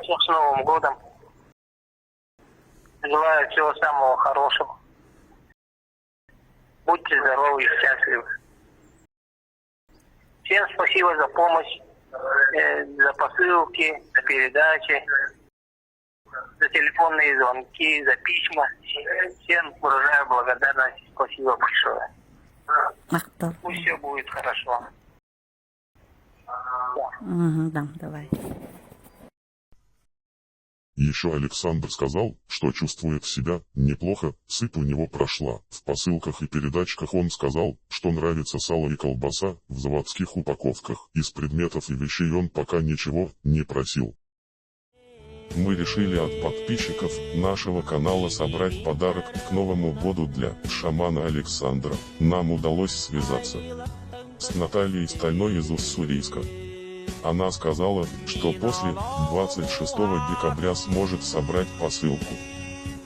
всех с Новым годом. Желаю всего самого хорошего. Будьте здоровы и счастливы. Всем спасибо за помощь, за посылки, за передачи, за телефонные звонки, за письма. Всем выражаю благодарность. Спасибо большое. Пусть все будет хорошо. Да, давай. Еще Александр сказал, что чувствует себя неплохо, сыпь у него прошла. В посылках и передачках он сказал, что нравится сало и колбаса в заводских упаковках. Из предметов и вещей он пока ничего не просил. Мы решили от подписчиков нашего канала собрать подарок к Новому году для шамана Александра. Нам удалось связаться с Натальей Стальной из Уссурийска. Она сказала, что после 26 декабря сможет собрать посылку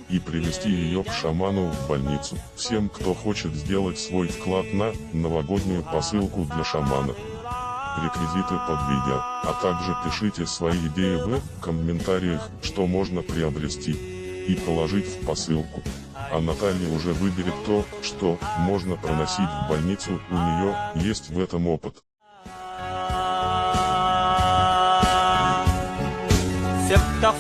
и привезти ее к шаману в больницу. Всем, кто хочет сделать свой вклад на новогоднюю посылку для шамана, реквизиты под видео, а также пишите свои идеи в комментариях, что можно приобрести и положить в посылку. А Наталья уже выберет то, что можно проносить в больницу, у нее есть в этом опыт. Всех, кто